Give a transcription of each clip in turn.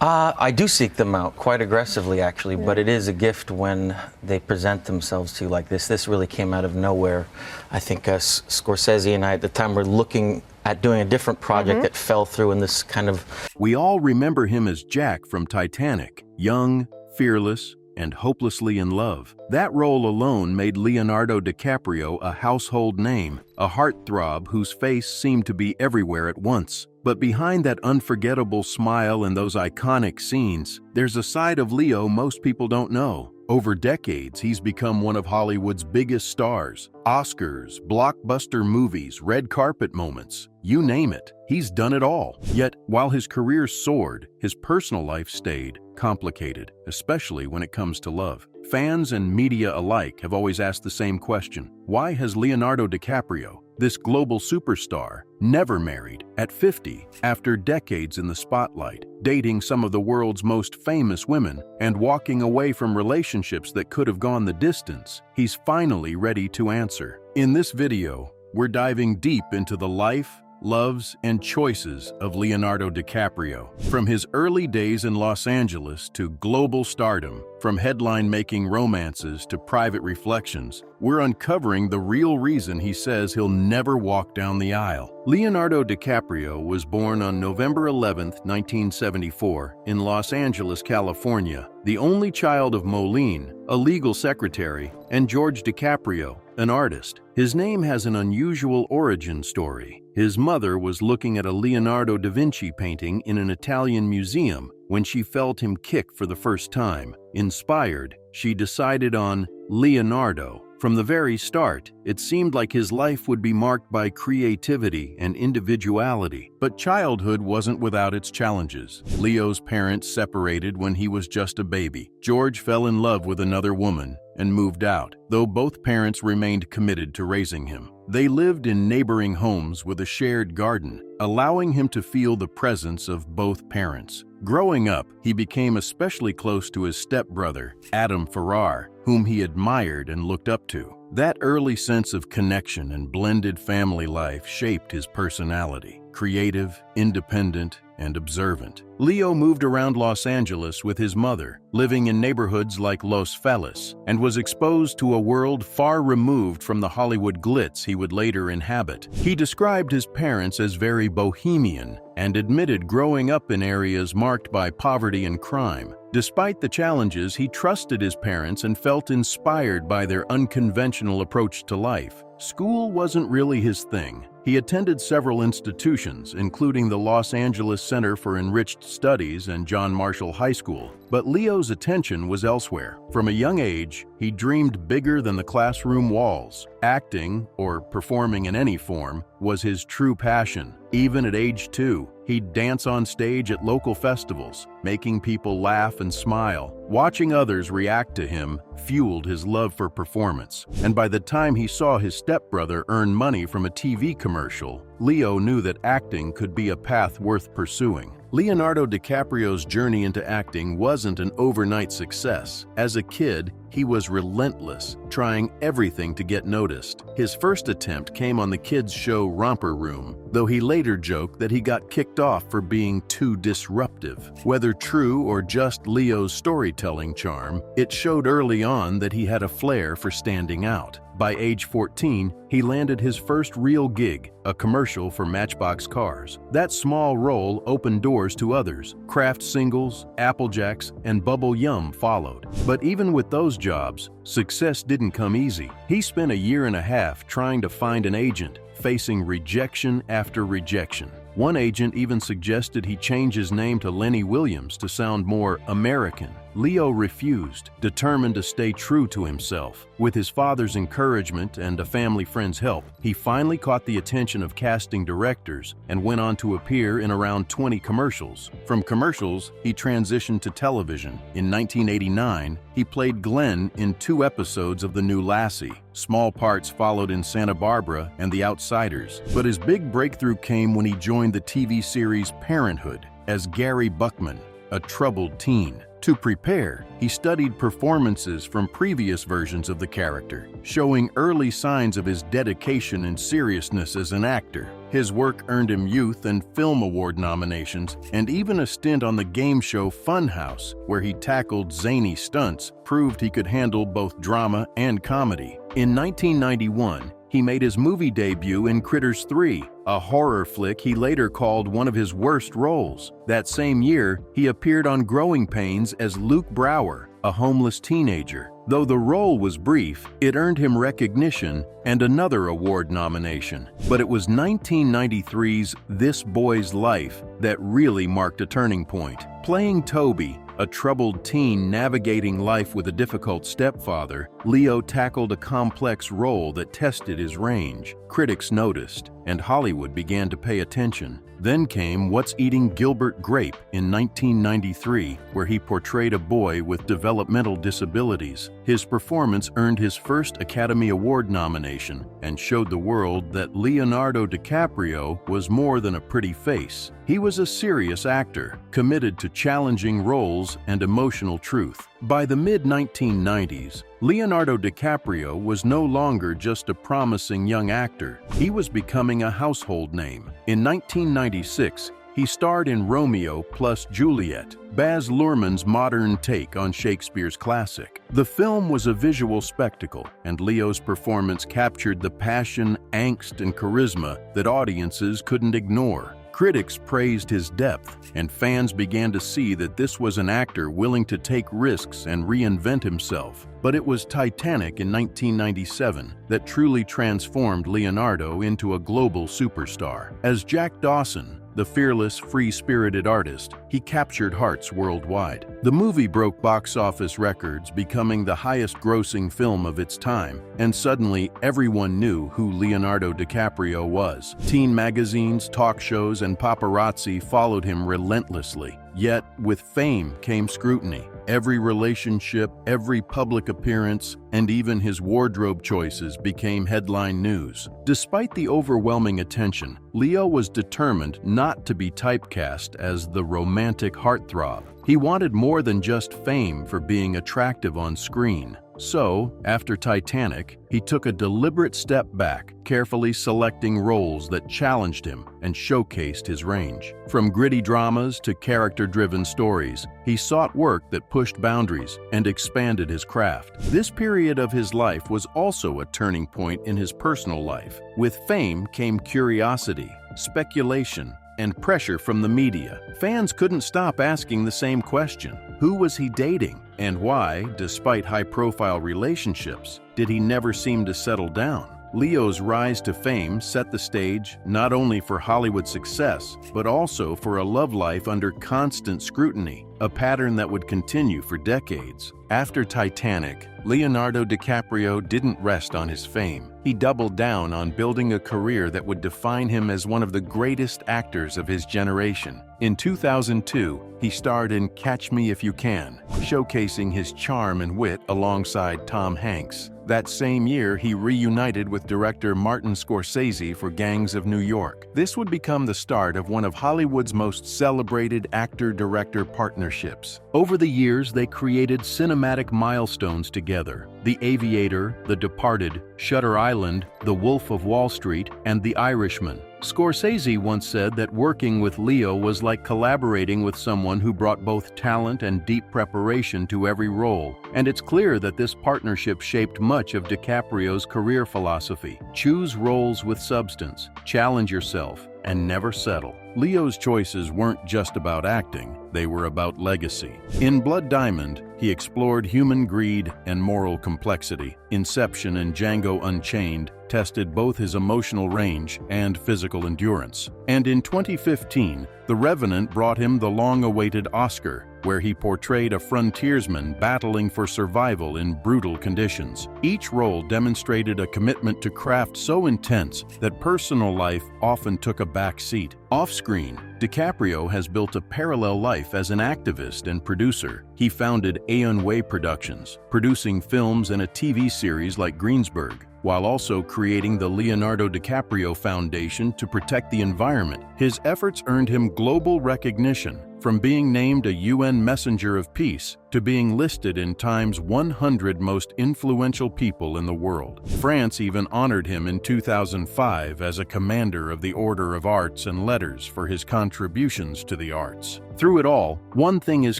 I do seek them out quite aggressively, actually, but it is a gift when they present themselves to you like this. This really came out of nowhere. I think Scorsese and I at the time were looking at doing a different project that fell through in this kind of... We all remember him as Jack from Titanic, young, fearless, and hopelessly in love. That role alone made Leonardo DiCaprio a household name, a heartthrob whose face seemed to be everywhere at once. But behind that unforgettable smile and those iconic scenes, there's a side of Leo most people don't know. Over decades, he's become one of Hollywood's biggest stars. Oscars, blockbuster movies, red carpet moments, you name it. He's done it all. Yet, while his career soared, his personal life stayed complicated, especially when it comes to love. Fans and media alike have always asked the same question. Why has Leonardo DiCaprio, this global superstar, never married at 50 after decades in the spotlight, dating some of the world's most famous women and walking away from relationships that could have gone the distance? He's finally ready to answer. In this video, we're diving deep into the life, loves, and choices of Leonardo DiCaprio. From his early days in Los Angeles to global stardom, from headline-making romances to private reflections, we're uncovering the real reason he says he'll never walk down the aisle. Leonardo DiCaprio was born on November 11, 1974, in Los Angeles, California, the only child of Moline, a legal secretary, and George DiCaprio, an artist. His name has an unusual origin story. His mother was looking at a Leonardo da Vinci painting in an Italian museum when she felt him kick for the first time. Inspired, she decided on Leonardo. From the very start, it seemed like his life would be marked by creativity and individuality. But childhood wasn't without its challenges. Leo's parents separated when he was just a baby. George fell in love with another woman and moved out, though both parents remained committed to raising him. They lived in neighboring homes with a shared garden, allowing him to feel the presence of both parents. Growing up, he became especially close to his stepbrother, Adam Ferrar, whom he admired and looked up to. That early sense of connection and blended family life shaped his personality. Creative, independent, and observant. Leo moved around Los Angeles with his mother, living in neighborhoods like Los Feliz, and was exposed to a world far removed from the Hollywood glitz he would later inhabit. He described his parents as very bohemian and admitted growing up in areas marked by poverty and crime. Despite the challenges, he trusted his parents and felt inspired by their unconventional approach to life. School wasn't really his thing. He attended several institutions, including the Los Angeles Center for Enriched Studies and John Marshall High School. But Leo's attention was elsewhere. From a young age, he dreamed bigger than the classroom walls. Acting, or performing in any form, was his true passion. Even at age 2, he'd dance on stage at local festivals, making people laugh and smile. Watching others react to him fueled his love for performance. And by the time he saw his stepbrother earn money from a TV commercial, Leo knew that acting could be a path worth pursuing. Leonardo DiCaprio's journey into acting wasn't an overnight success. As a kid, he was relentless, trying everything to get noticed. His first attempt came on the kids' show Romper Room, though he later joked that he got kicked off for being too disruptive. Whether true or just Leo's storytelling charm, it showed early on that he had a flair for standing out. By age 14, he landed his first real gig, a commercial for Matchbox cars. That small role opened doors to others. Kraft Singles, Apple Jacks, and Bubble Yum followed. But even with those jobs, success didn't come easy. He spent a year and a half trying to find an agent, facing rejection after rejection. One agent even suggested he change his name to Lenny Williams to sound more American. Leo refused, determined to stay true to himself. With his father's encouragement and a family friend's help, he finally caught the attention of casting directors and went on to appear in around 20 commercials. From commercials, he transitioned to television. In 1989, he played Glenn in 2 episodes of The New Lassie. Small parts followed in Santa Barbara and The Outsiders. But his big breakthrough came when he joined the TV series Parenthood as Gary Buckman, a troubled teen. To prepare, he studied performances from previous versions of the character, showing early signs of his dedication and seriousness as an actor. His work earned him Youth and Film Award nominations, and even a stint on the game show Funhouse, where he tackled zany stunts, proved he could handle both drama and comedy. In 1991, he made his movie debut in Critters 3, a horror flick he later called one of his worst roles. That same year, he appeared on Growing Pains as Luke Brower, a homeless teenager. Though the role was brief, it earned him recognition and another award nomination. But it was 1993's This Boy's Life that really marked a turning point. Playing Toby, a troubled teen navigating life with a difficult stepfather, Leo tackled a complex role that tested his range. Critics noticed, and Hollywood began to pay attention. Then came What's Eating Gilbert Grape in 1993, where he portrayed a boy with developmental disabilities. His performance earned his first Academy Award nomination and showed the world that Leonardo DiCaprio was more than a pretty face. He was a serious actor, committed to challenging roles and emotional truth. By the mid-1990s, Leonardo DiCaprio was no longer just a promising young actor. He was becoming a household name. In 1996, he starred in Romeo plus Juliet, Baz Luhrmann's modern take on Shakespeare's classic. The film was a visual spectacle, and Leo's performance captured the passion, angst, and charisma that audiences couldn't ignore. Critics praised his depth, and fans began to see that this was an actor willing to take risks and reinvent himself. But it was Titanic in 1997 that truly transformed Leonardo into a global superstar. As Jack Dawson, the fearless, free-spirited artist, he captured hearts worldwide. The movie broke box office records, becoming the highest-grossing film of its time, and suddenly everyone knew who Leonardo DiCaprio was. Teen magazines, talk shows, and paparazzi followed him relentlessly. Yet, with fame came scrutiny. Every relationship, every public appearance, and even his wardrobe choices became headline news. Despite the overwhelming attention, Leo was determined not to be typecast as the romantic heartthrob. He wanted more than just fame for being attractive on screen. So, after Titanic, he took a deliberate step back, carefully selecting roles that challenged him and showcased his range. From gritty dramas to character-driven stories, he sought work that pushed boundaries and expanded his craft. This period of his life was also a turning point in his personal life. With fame came curiosity, speculation, and pressure from the media. Fans couldn't stop asking the same question. Who was he dating? And why, despite high-profile relationships, did he never seem to settle down? Leo's rise to fame set the stage not only for Hollywood success, but also for a love life under constant scrutiny, a pattern that would continue for decades. After Titanic, Leonardo DiCaprio didn't rest on his fame. He doubled down on building a career that would define him as one of the greatest actors of his generation. In 2002, he starred in Catch Me If You Can, showcasing his charm and wit alongside Tom Hanks. That same year, he reunited with director Martin Scorsese for Gangs of New York. This would become the start of one of Hollywood's most celebrated actor-director partnerships. Over the years, they created cinematic milestones together: The Aviator, The Departed, Shutter Island, The Wolf of Wall Street, and The Irishman. Scorsese once said that working with Leo was like collaborating with someone who brought both talent and deep preparation to every role. And it's clear that this partnership shaped much of DiCaprio's career philosophy. Choose roles with substance, challenge yourself, and never settle. Leo's choices weren't just about acting, they were about legacy. In Blood Diamond, he explored human greed and moral complexity. Inception and Django Unchained tested both his emotional range and physical endurance. And in 2015, The Revenant brought him the long-awaited Oscar, where he portrayed a frontiersman battling for survival in brutal conditions. Each role demonstrated a commitment to craft so intense that personal life often took a back seat. Off-screen, DiCaprio has built a parallel life as an activist and producer. He founded Aeon Way Productions, producing films and a TV series like Greensburg. while also creating the Leonardo DiCaprio Foundation to protect the environment. His efforts earned him global recognition, from being named a UN Messenger of Peace to being listed in Time's 100 most influential people in the world. France even honored him in 2005 as a Commander of the Order of Arts and Letters for his contributions to the arts. Through it all, one thing is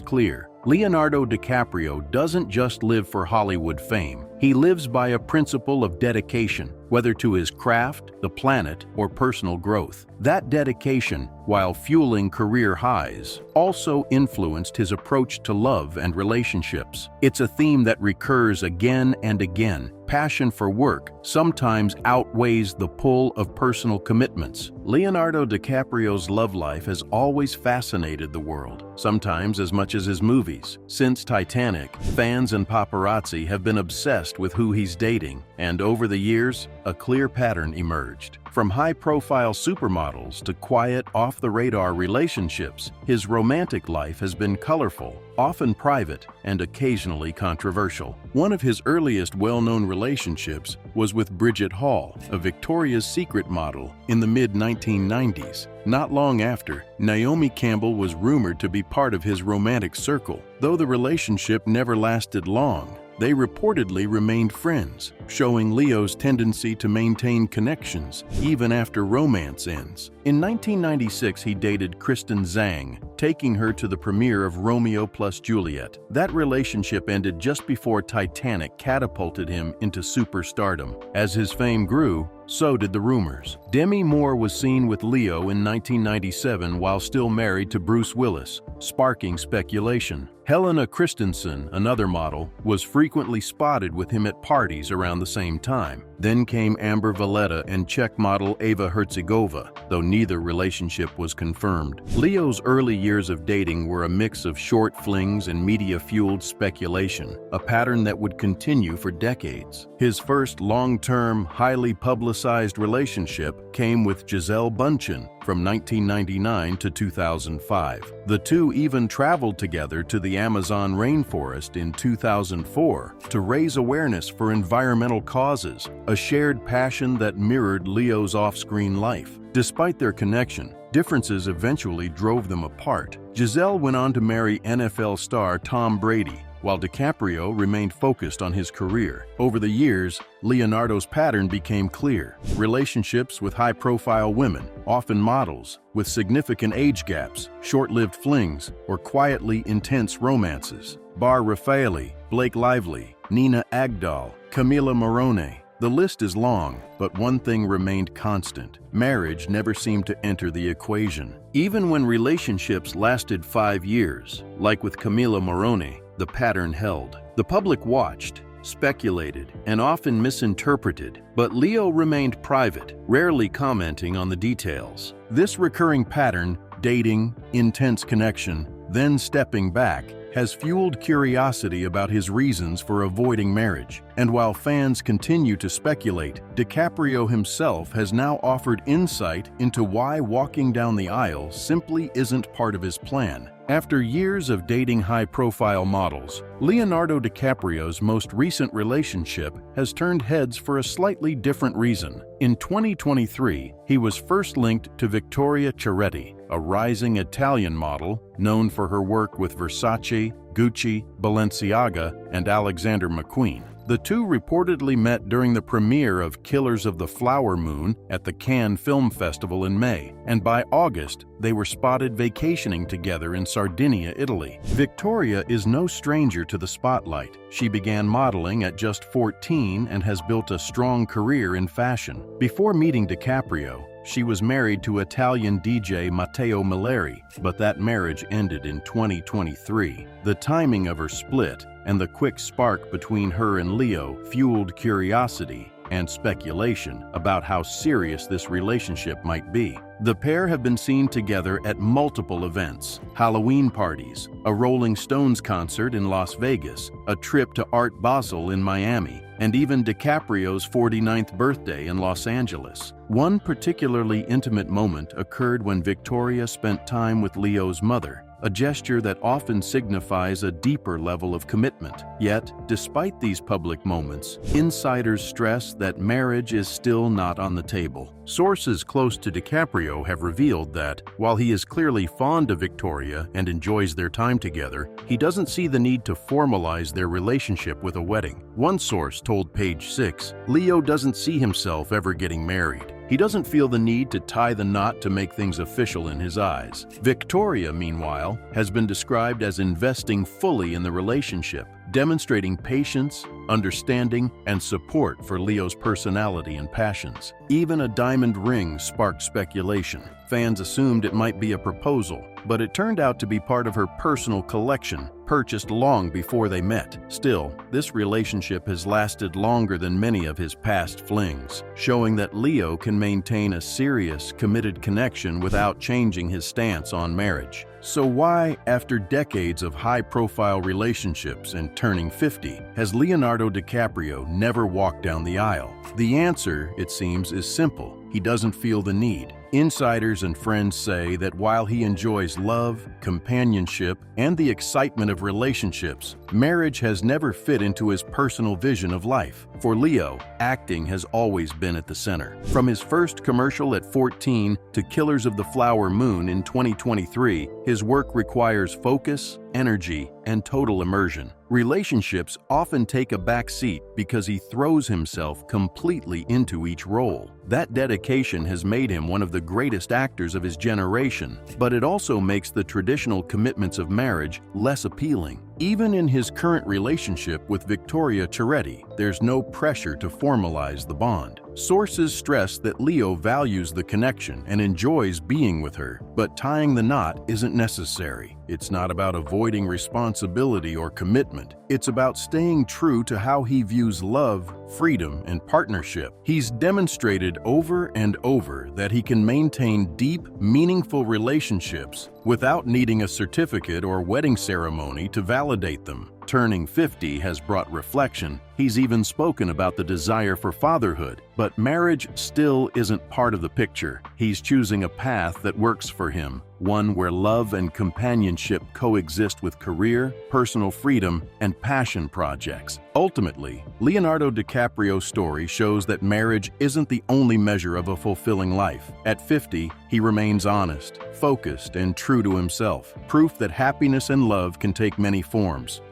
clear: Leonardo DiCaprio doesn't just live for Hollywood fame. He lives by a principle of dedication, whether to his craft, the planet, or personal growth. That dedication, while fueling career highs, also influenced his approach to love and relationships. It's a theme that recurs again and again. Passion for work sometimes outweighs the pull of personal commitments. Leonardo DiCaprio's love life has always fascinated the world, sometimes as much as his movies. Since Titanic, fans and paparazzi have been obsessed with who he's dating, and over the years, a clear pattern emerged. From high-profile supermodels to quiet, off-the-radar relationships, his romantic life has been colorful, often private, and occasionally controversial. One of his earliest well-known relationships was with Bridget Hall, a Victoria's Secret model in the mid-1990s. Not long after, Naomi Campbell was rumored to be part of his romantic circle. Though the relationship never lasted long, they reportedly remained friends, showing Leo's tendency to maintain connections even after romance ends. In 1996, he dated Kristen Zhang, taking her to the premiere of Romeo plus Juliet. That relationship ended just before Titanic catapulted him into superstardom. As his fame grew, so did the rumors. Demi Moore was seen with Leo in 1997 while still married to Bruce Willis, sparking speculation. Helena Christensen, another model, was frequently spotted with him at parties around the same time. Then came Amber Valletta and Czech model Eva Herzegovina, though neither relationship was confirmed. Leo's early years of dating were a mix of short flings and media-fueled speculation, a pattern that would continue for decades. His first long-term, highly publicized relationship came with Gisele Bündchen from 1999 to 2005. The two even traveled together to the Amazon rainforest in 2004 to raise awareness for environmental causes, a shared passion that mirrored Leo's off-screen life. Despite their connection, differences eventually drove them apart. Gisele went on to marry NFL star Tom Brady, while DiCaprio remained focused on his career. Over the years, Leonardo's pattern became clear: relationships with high-profile women, often models, with significant age gaps, short-lived flings, or quietly intense romances. Bar Raffaele, Blake Lively, Nina Agdal, Camila Morrone. The list is long, but one thing remained constant: marriage never seemed to enter the equation. Even when relationships lasted 5 years, like with Camila Morrone, the pattern held. The public watched, speculated, and often misinterpreted, but Leo remained private, rarely commenting on the details. This recurring pattern, dating, intense connection, then stepping back, has fueled curiosity about his reasons for avoiding marriage. And while fans continue to speculate, DiCaprio himself has now offered insight into why walking down the aisle simply isn't part of his plan. After years of dating high-profile models, Leonardo DiCaprio's most recent relationship has turned heads for a slightly different reason. In 2023, he was first linked to Vittoria Ceretti, a rising Italian model known for her work with Versace, Gucci, Balenciaga, and Alexander McQueen. The two reportedly met during the premiere of Killers of the Flower Moon at the Cannes Film Festival in May, and by August, they were spotted vacationing together in Sardinia, Italy. Victoria is no stranger to the spotlight. She began modeling at just 14 and has built a strong career in fashion. Before meeting DiCaprio, she was married to Italian DJ Matteo Milleri, but that marriage ended in 2023. The timing of her split and the quick spark between her and Leo fueled curiosity and speculation about how serious this relationship might be. The pair have been seen together at multiple events: Halloween parties, a Rolling Stones concert in Las Vegas, a trip to Art Basel in Miami, and even DiCaprio's 49th birthday in Los Angeles. One particularly intimate moment occurred when Victoria spent time with Leo's mother, a gesture that often signifies a deeper level of commitment. Yet, despite these public moments, insiders stress that marriage is still not on the table. Sources close to DiCaprio have revealed that, while he is clearly fond of Victoria and enjoys their time together, he doesn't see the need to formalize their relationship with a wedding. One source told Page 6, Leo doesn't see himself ever getting married. He doesn't feel the need to tie the knot to make things official in his eyes. Victoria, meanwhile, has been described as investing fully in the relationship, demonstrating patience, understanding, and support for Leo's personality and passions. Even a diamond ring sparked speculation. Fans assumed it might be a proposal, but it turned out to be part of her personal collection, purchased long before they met. Still, this relationship has lasted longer than many of his past flings, showing that Leo can maintain a serious, committed connection without changing his stance on marriage. So why, after decades of high-profile relationships and turning 50, has Leonardo DiCaprio never walked down the aisle? The answer, it seems, is simple. He doesn't feel the need. Insiders and friends say that while he enjoys love, companionship, and the excitement of relationships, marriage has never fit into his personal vision of life. For Leo, acting has always been at the center. From his first commercial at 14 to Killers of the Flower Moon in 2023, his work requires focus, energy, and total immersion. Relationships often take a back seat because he throws himself completely into each role. That dedication has made him one of the greatest actors of his generation, but it also makes the traditional commitments of marriage less appealing. Even in his current relationship with Victoria Chiretti, there's no pressure to formalize the bond. Sources stress that Leo values the connection and enjoys being with her, but tying the knot isn't necessary. It's not about avoiding responsibility or commitment. It's about staying true to how he views love, freedom, and partnership. He's demonstrated over and over that he can maintain deep, meaningful relationships without needing a certificate or wedding ceremony to validate them. Turning 50 has brought reflection. He's even spoken about the desire for fatherhood, but marriage still isn't part of the picture. He's choosing a path that works for him, one where love and companionship coexist with career, personal freedom, and passion projects. Ultimately, Leonardo DiCaprio's story shows that marriage isn't the only measure of a fulfilling life. At 50, he remains honest, focused, and true to himself, proof that happiness and love can take many forms.